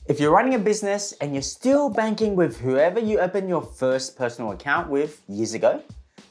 If you're running a business and you're still banking with whoever you opened your first personal account with years ago,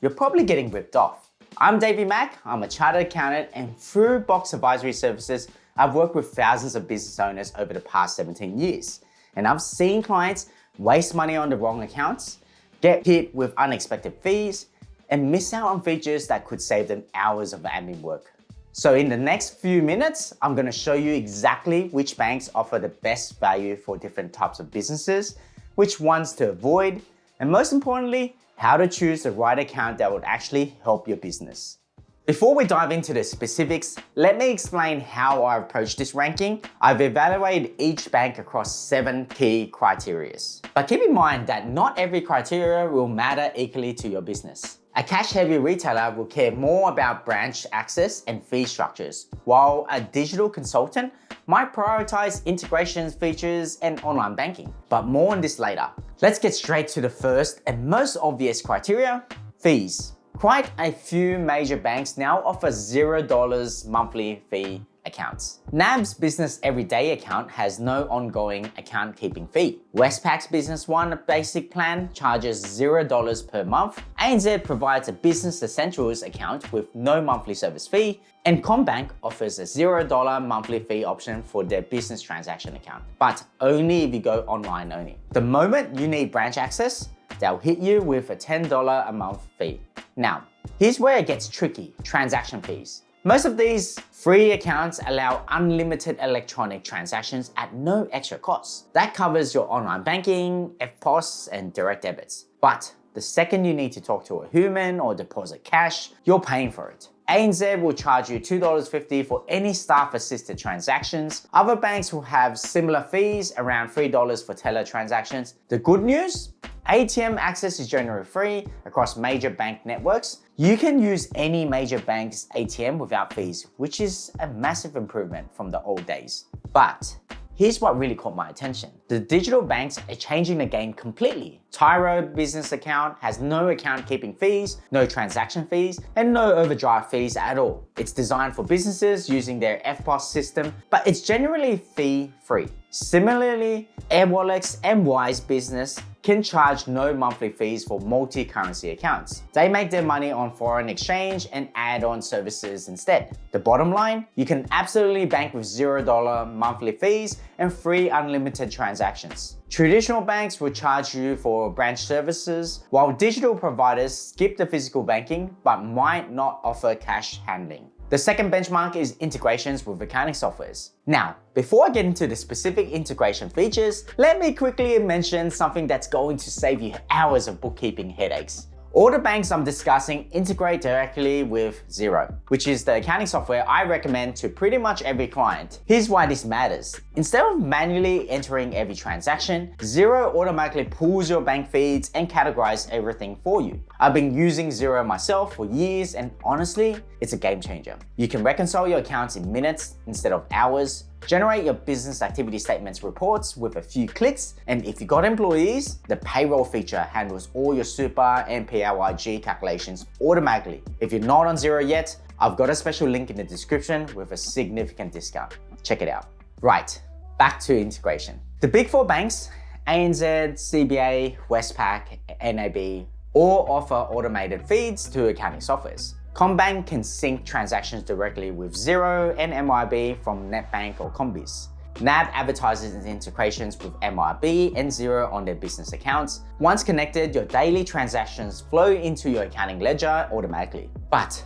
you're probably getting ripped off. I'm Davie Mach, I'm a chartered accountant, and through Box Advisory Services, I've worked with thousands of business owners over the past 17 years. And I've seen clients waste money on the wrong accounts, get hit with unexpected fees, and miss out on features that could save them hours of admin work. So in the next few minutes, I'm going to show you exactly which banks offer the best value for different types of businesses, which ones to avoid, and most importantly, how to choose the right account that would actually help your business. Before we dive into the specifics, let me explain how I approach this ranking. I've evaluated each bank across 7 key criteria. But keep in mind that not every criteria will matter equally to your business. A cash-heavy retailer will care more about branch access and fee structures, while a digital consultant might prioritize integrations, features, and online banking. But more on this later. Let's get straight to the first and most obvious criteria, fees. Quite a few major banks now offer $0 monthly fee accounts. NAB's Business Everyday account has no ongoing account keeping fee. Westpac's Business One basic plan charges $0 per month. ANZ provides a Business Essentials account with no monthly service fee. And CommBank offers a $0 monthly fee option for their business transaction account, but only if you go online only. The moment you need branch access, they'll hit you with a $10 a month fee. Now, here's where it gets tricky, transaction fees. Most of these free accounts allow unlimited electronic transactions at no extra cost. That covers your online banking, FPOS, and direct debits. But the second you need to talk to a human or deposit cash, you're paying for it. ANZ will charge you $2.50 for any staff-assisted transactions. Other banks will have similar fees, around $3 for teller transactions. The good news? ATM access is generally free across major bank networks. You can use any major bank's ATM without fees, which is a massive improvement from the old days. But here's what really caught my attention. The digital banks are changing the game completely. Tyro business account has no account keeping fees, no transaction fees, and no overdraft fees at all. It's designed for businesses using their FPOS system, but it's generally fee-free. Similarly, Airwallex and Wise Business can charge no monthly fees for multi-currency accounts. They make their money on foreign exchange and add-on services instead. The bottom line, you can absolutely bank with $0 monthly fees and free unlimited transactions. Traditional banks will charge you for branch services, while digital providers skip the physical banking but might not offer cash handling. The second benchmark is integrations with accounting softwares. Now, before I get into the specific integration features, let me quickly mention something that's going to save you hours of bookkeeping headaches. All the banks I'm discussing integrate directly with Xero, which is the accounting software I recommend to pretty much every client. Here's why this matters. Instead of manually entering every transaction, Xero automatically pulls your bank feeds and categorizes everything for you. I've been using Xero myself for years, and honestly, it's a game changer. You can reconcile your accounts in minutes instead of hours, generate your business activity statements reports with a few clicks, and if you got employees, the payroll feature handles all your super and PAYG calculations automatically. If you're not on Xero yet, I've got a special link in the description with a significant discount. Check it out. Right, back to integration. The big 4 banks, ANZ, CBA, Westpac, NAB, all offer automated feeds to accounting softwares. CommBank can sync transactions directly with Xero and MYB from NetBank or Combiz. NAB advertises its integrations with MYB and Xero on their business accounts. Once connected, your daily transactions flow into your accounting ledger automatically. But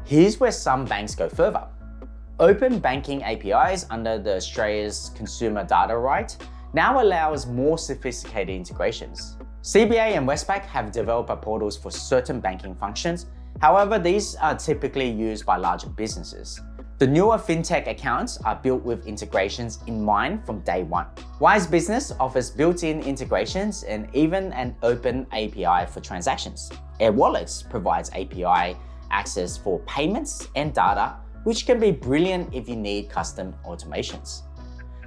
here's where some banks go further. Open banking APIs under the Australia's Consumer Data Right now allows more sophisticated integrations. CBA and Westpac have developer portals for certain banking functions. However, these are typically used by larger businesses. The newer fintech accounts are built with integrations in mind from day one. Wise Business offers built-in integrations and even an open API for transactions. Airwallex provides API access for payments and data, which can be brilliant if you need custom automations.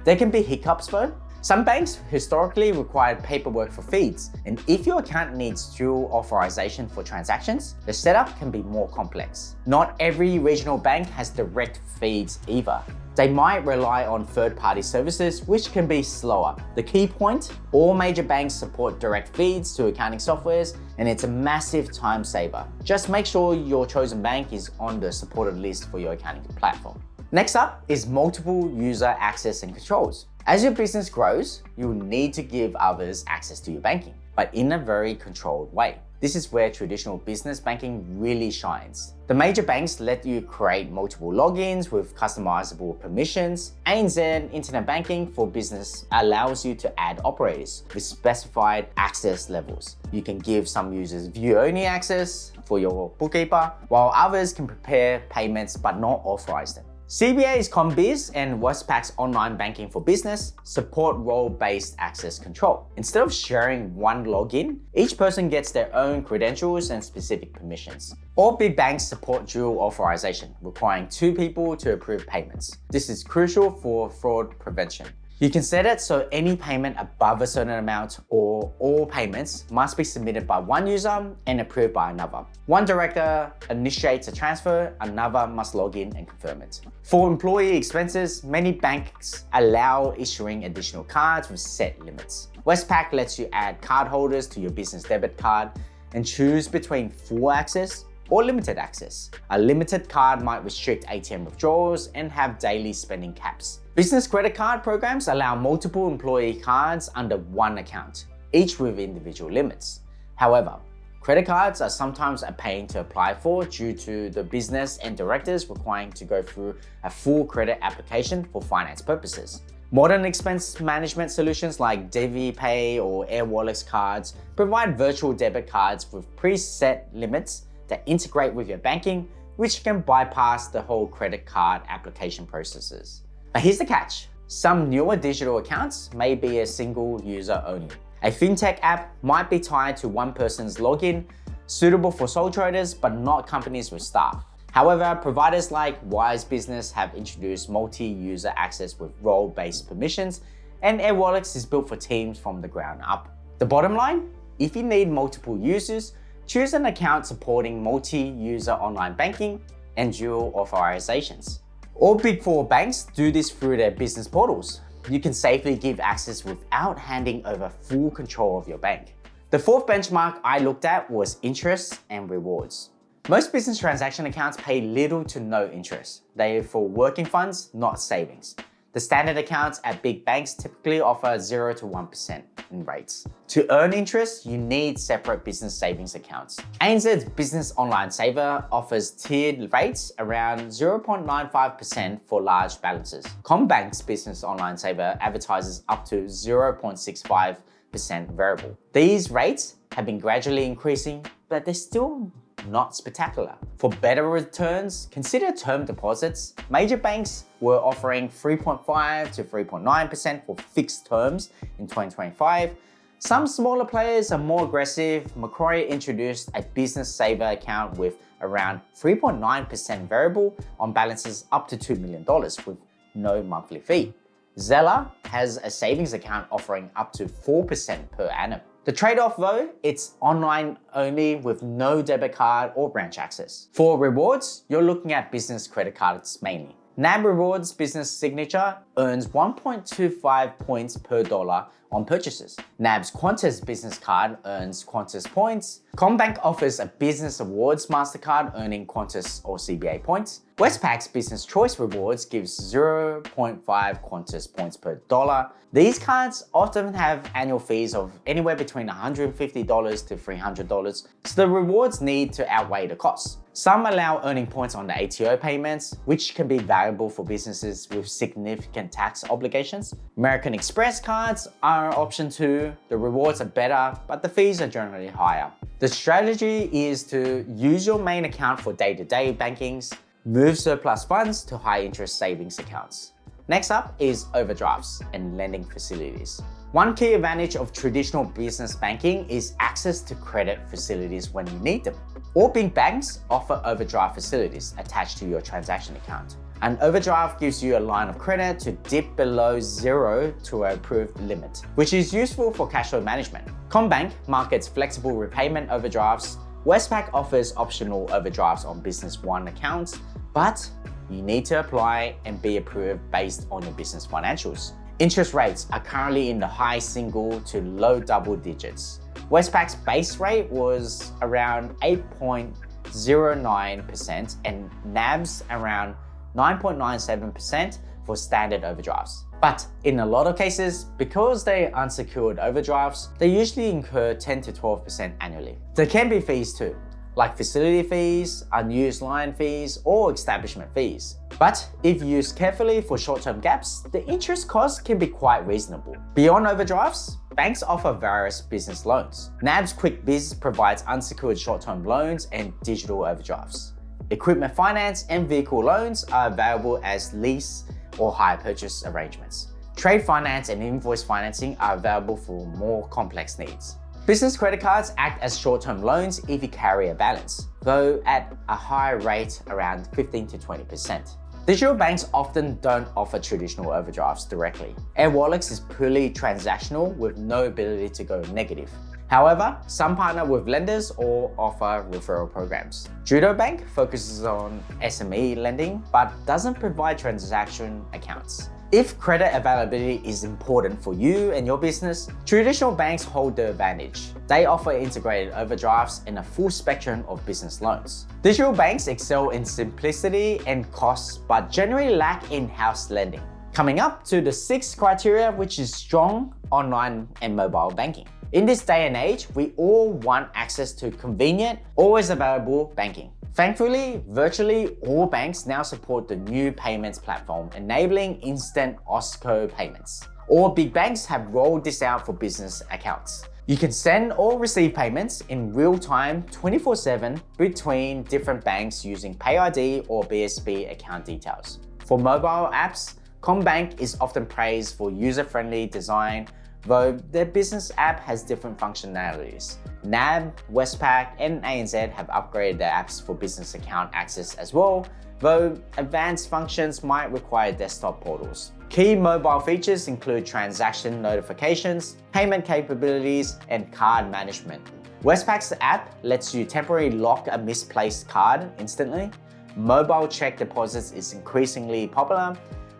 There can be hiccups though. Some banks historically required paperwork for feeds, and if your account needs dual authorization for transactions, the setup can be more complex. Not every regional bank has direct feeds either. They might rely on third-party services, which can be slower. The key point, all major banks support direct feeds to accounting softwares, and it's a massive time saver. Just make sure your chosen bank is on the supported list for your accounting platform. Next up is multiple user access and controls. As your business grows, you will need to give others access to your banking, but in a very controlled way. This is where traditional business banking really shines. The major banks let you create multiple logins with customizable permissions. ANZ Internet Banking for Business allows you to add operators with specified access levels. You can give some users view-only access for your bookkeeper, while others can prepare payments but not authorize them. CBA's CommBiz and Westpac's online banking for business support role-based access control. Instead of sharing one login, each person gets their own credentials and specific permissions. All big banks support dual authorization, requiring 2 people to approve payments. This is crucial for fraud prevention. You can set it so any payment above a certain amount or all payments must be submitted by one user and approved by another. One director initiates a transfer, another must log in and confirm it. For employee expenses, many banks allow issuing additional cards with set limits. Westpac lets you add cardholders to your business debit card and choose between full access or limited access. A limited card might restrict ATM withdrawals and have daily spending caps. Business credit card programs allow multiple employee cards under one account, each with individual limits. However, credit cards are sometimes a pain to apply for due to the business and directors requiring to go through a full credit application for finance purposes. Modern expense management solutions like Davie Pay or AirWallet's cards provide virtual debit cards with preset limits that integrate with your banking, which can bypass the whole credit card application processes. But here's the catch. Some newer digital accounts may be a single user only. A fintech app might be tied to one person's login, suitable for sole traders, but not companies with staff. However, providers like Wise Business have introduced multi-user access with role-based permissions, and AirWallet is built for teams from the ground up. The bottom line, if you need multiple users, choose an account supporting multi-user online banking and dual authorizations. All Big 4 banks do this through their business portals. You can safely give access without handing over full control of your bank. The 4th benchmark I looked at was interest and rewards. Most business transaction accounts pay little to no interest. They are for working funds, not savings. The standard accounts at big banks typically offer 0 to 1% in rates. To earn interest, you need separate business savings accounts. ANZ's Business Online Saver offers tiered rates around 0.95% for large balances. CommBank's Business Online Saver advertises up to 0.65% variable. These rates have been gradually increasing, but they're still not spectacular. For better returns, consider term deposits. Major banks were offering 3.5 to 3.9% for fixed terms in 2025. Some smaller players are more aggressive. Macquarie introduced a business saver account with around 3.9% variable on balances up to $2 million with no monthly fee. Zeller has a savings account offering up to 4% per annum. The trade-off though, it's online only with no debit card or branch access. For rewards, you're looking at business credit cards mainly. NAB Rewards Business Signature earns 1.25 points per dollar on purchases. NAB's Qantas Business Card earns Qantas points. CommBank offers a Business Awards MasterCard earning Qantas or CBA points. Westpac's Business Choice Rewards gives 0.5 Qantas points per dollar. These cards often have annual fees of anywhere between $150 to $300, so the rewards need to outweigh the costs. Some allow earning points on the ATO payments, which can be valuable for businesses with significant tax obligations. American Express cards are an option too. The rewards are better, but the fees are generally higher. The strategy is to use your main account for day-to-day bankings, move surplus funds to high-interest savings accounts. Next up is overdrafts and lending facilities. One key advantage of traditional business banking is access to credit facilities when you need them. All big banks offer overdraft facilities attached to your transaction account. An overdraft gives you a line of credit to dip below zero to an approved limit, which is useful for cash flow management. CommBank markets flexible repayment overdrafts. Westpac offers optional overdrafts on Business One accounts, but you need to apply and be approved based on your business financials. Interest rates are currently in the high single to low double digits. Westpac's base rate was around 8.09% and NAB's around 9.97% for standard overdrafts. But in a lot of cases, because they're unsecured overdrafts, they usually incur 10 to 12% annually. There can be fees too, like facility fees, unused line fees, or establishment fees. But if used carefully for short-term gaps, the interest cost can be quite reasonable. Beyond overdrafts, banks offer various business loans. NAB's Quick Biz provides unsecured short-term loans and digital overdrafts. Equipment finance and vehicle loans are available as lease or hire purchase arrangements. Trade finance and invoice financing are available for more complex needs. Business credit cards act as short-term loans if you carry a balance, though at a higher rate around 15 to 20%. Digital banks often don't offer traditional overdrafts directly. Airwallex is purely transactional with no ability to go negative. However, some partner with lenders or offer referral programs. Judo Bank focuses on SME lending but doesn't provide transaction accounts. If credit availability is important for you and your business, traditional banks hold the advantage. They offer integrated overdrafts and a full spectrum of business loans. Digital banks excel in simplicity and costs but generally lack in-house lending. Coming up to the sixth criteria, which is strong online and mobile banking. In this day and age, we all want access to convenient, always available banking. Thankfully, virtually all banks now support the new payments platform, enabling instant OSCO payments. All big banks have rolled this out for business accounts. You can send or receive payments in real time 24/7 between different banks using PayID or BSB account details. For mobile apps, CommBank is often praised for user-friendly design, though their business app has different functionalities. NAB, Westpac, and ANZ have upgraded their apps for business account access as well, though advanced functions might require desktop portals. Key mobile features include transaction notifications, payment capabilities, and card management. Westpac's app lets you temporarily lock a misplaced card instantly. Mobile check deposits is increasingly popular.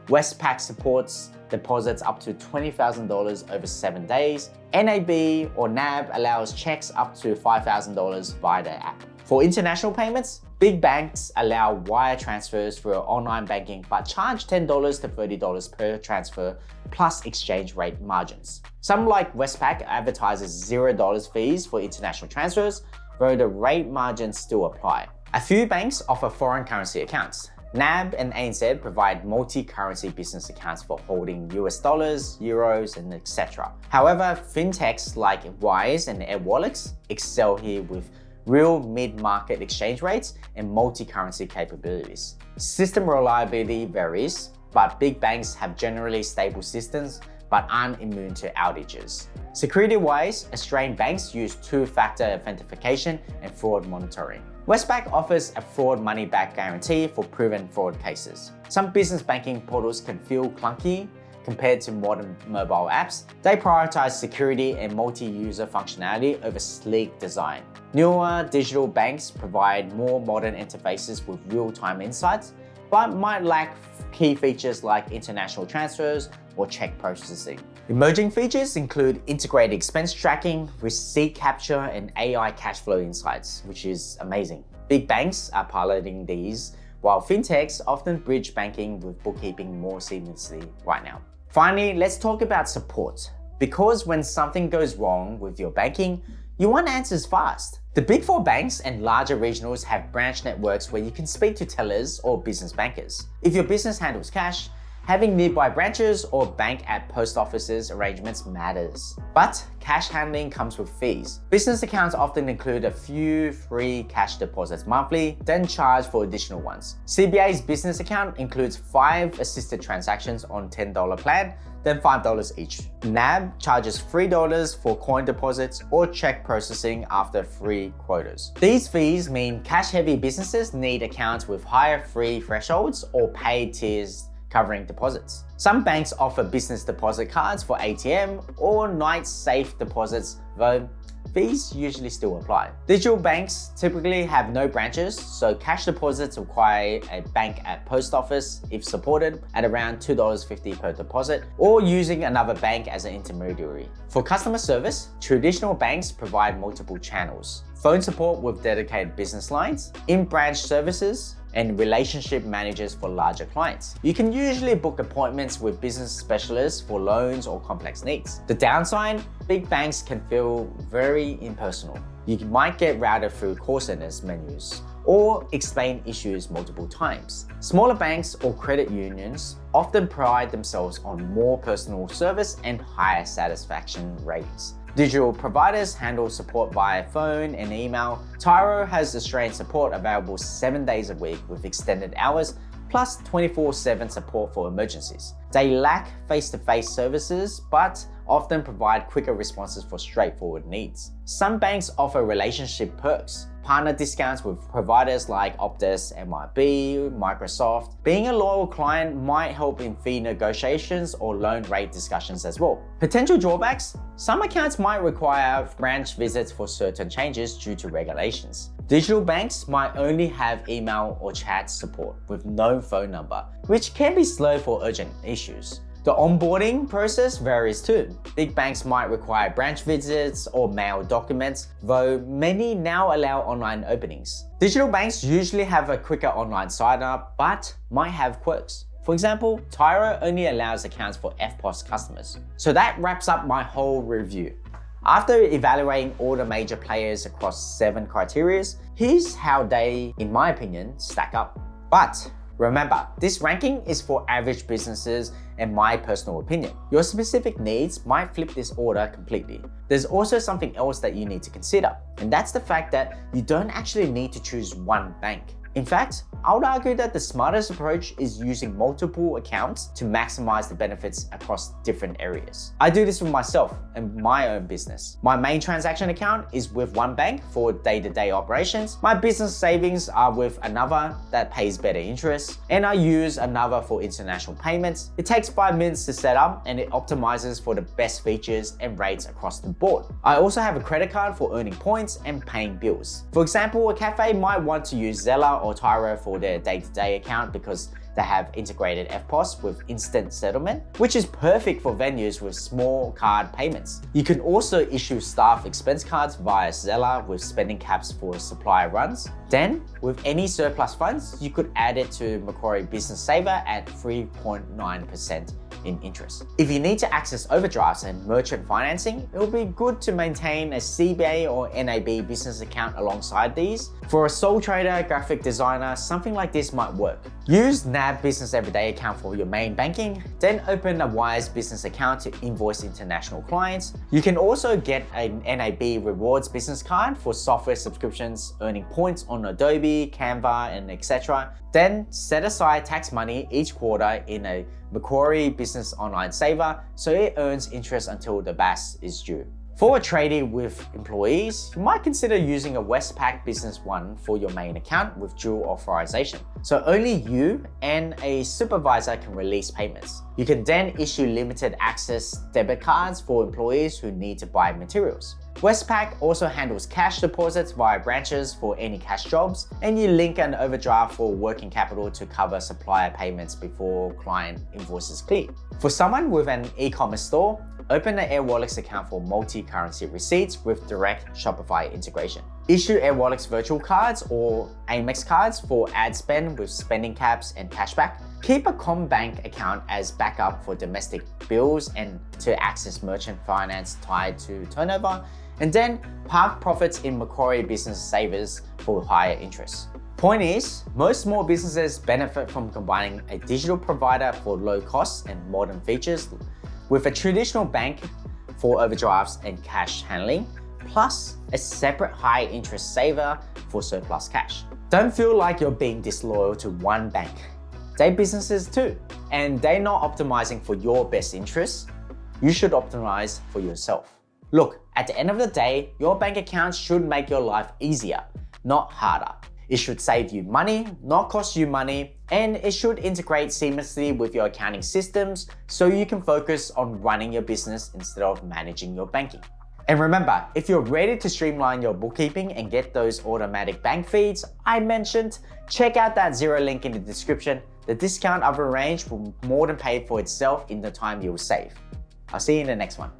Westpac supports deposits up to $20,000 over 7 days. NAB or NAB allows checks up to $5,000 via the app. For international payments, big banks allow wire transfers through online banking but charge $10 to $30 per transfer plus exchange rate margins. Some like Westpac advertises $0 fees for international transfers, though the rate margins still apply. A few banks offer foreign currency accounts. NAB and ANZ provide multi-currency business accounts for holding US dollars, euros, and etc. However, fintechs like Wise and Airwallex excel here with real mid-market exchange rates and multi-currency capabilities. System reliability varies, but big banks have generally stable systems but aren't immune to outages. Security-wise, Australian banks use two-factor authentication and fraud monitoring. Westpac offers a fraud money-back guarantee for proven fraud cases. Some business banking portals can feel clunky compared to modern mobile apps. They prioritize security and multi-user functionality over sleek design. Newer digital banks provide more modern interfaces with real-time insights, but might lack key features like international transfers or check processing. Emerging features include integrated expense tracking, receipt capture, and AI cash flow insights, which is amazing. Big banks are piloting these, while fintechs often bridge banking with bookkeeping more seamlessly right now. Finally, let's talk about support. Because when something goes wrong with your banking, you want answers fast. The Big Four banks and larger regionals have branch networks where you can speak to tellers or business bankers. If your business handles cash, Having nearby branches or bank at post offices arrangements matters. But cash handling comes with fees. Business accounts often include a few free cash deposits monthly, then charge for additional ones. CBA's business account includes 5 assisted transactions on $10 plan, then $5 each. NAB charges $3 for coin deposits or check processing after 3 quotas. These fees mean cash-heavy businesses need accounts with higher fee thresholds or paid tiers covering deposits. Some banks offer business deposit cards for ATM or night safe deposits, though fees usually still apply. Digital banks typically have no branches, so cash deposits require a bank at post office if supported at around $2.50 per deposit, or using another bank as an intermediary. For customer service, traditional banks provide multiple channels: phone support with dedicated business lines, in-branch services, and relationship managers for larger clients. You can usually book appointments with business specialists for loans or complex needs. The downside, big banks can feel very impersonal. You might get routed through call centers menus or explain issues multiple times. Smaller banks or credit unions often pride themselves on more personal service and higher satisfaction ratings. Digital providers handle support via phone and email. Tyro has Australian support available 7 days a week with extended hours, plus 24/7 support for emergencies. They lack face-to-face services, but often provide quicker responses for straightforward needs. Some banks offer relationship perks, partner discounts with providers like Optus, MIB, Microsoft. Being a loyal client might help in fee negotiations or loan rate discussions as well. Potential drawbacks: some accounts might require branch visits for certain changes due to regulations. Digital banks might only have email or chat support with no phone number, which can be slow for urgent issues. The onboarding process varies too. Big banks might require branch visits or mail documents, though many now allow online openings. Digital banks usually have a quicker online sign-up, but might have quirks. For example, Tyro only allows accounts for EFTPOS customers. So that wraps up my whole review. After evaluating all the major players across 7 criteria, here's how they, in my opinion, stack up. But remember, this ranking is for average businesses and my personal opinion. Your specific needs might flip this order completely. There's also something else that you need to consider, and that's the fact that you don't actually need to choose one bank. In fact, I would argue that the smartest approach is using multiple accounts to maximize the benefits across different areas. I do this for myself and my own business. My main transaction account is with one bank for day-to-day operations. My business savings are with another that pays better interest, and I use another for international payments. It takes 5 minutes to set up, and it optimizes for the best features and rates across the board. I also have a credit card for earning points and paying bills. For example, a cafe might want to use Zella or Tyro for their day-to-day account because they have integrated EFTPOS with instant settlement, which is perfect for venues with small card payments. You can also issue staff expense cards via Zella with spending caps for supplier runs. Then, with any surplus funds, you could add it to Macquarie Business Saver at 3.9% in interest. If you need to access overdrafts and merchant financing, it will be good to maintain a CBA or NAB business account alongside these. For a sole trader, graphic designer, something like this might work. Use NAB Business Everyday account for your main banking, then open a Wise business account to invoice international clients. You can also get an NAB Rewards business card for software subscriptions, earning points on Adobe, Canva, and etc. Then set aside tax money each quarter in a Macquarie Business Online Saver so it earns interest until the BAS is due. For a tradie with employees, you might consider using a Westpac Business One for your main account with dual authorization. So only you and a supervisor can release payments. You can then issue limited access debit cards for employees who need to buy materials. Westpac also handles cash deposits via branches for any cash jobs, and you link an overdraft for working capital to cover supplier payments before client invoices clear. For someone with an e-commerce store, open an AirWallex account for multi-currency receipts with direct Shopify integration. Issue AirWallex virtual cards or Amex cards for ad spend with spending caps and cashback. Keep a CommBank account as backup for domestic bills and to access merchant finance tied to turnover. And then park profits in Macquarie Business Savers for higher interest. Point is, most small businesses benefit from combining a digital provider for low costs and modern features with a traditional bank for overdrafts and cash handling, plus a separate high interest saver for surplus cash. Don't feel like you're being disloyal to one bank. They're businesses too, and they're not optimizing for your best interests. You should optimize for yourself. Look, at the end of the day, your bank account should make your life easier, not harder. It should save you money, not cost you money, and it should integrate seamlessly with your accounting systems so you can focus on running your business instead of managing your banking. And remember, if you're ready to streamline your bookkeeping and get those automatic bank feeds I mentioned, check out that Xero link in the description. The discount I've arranged will more than pay for itself in the time you'll save. I'll see you in the next one.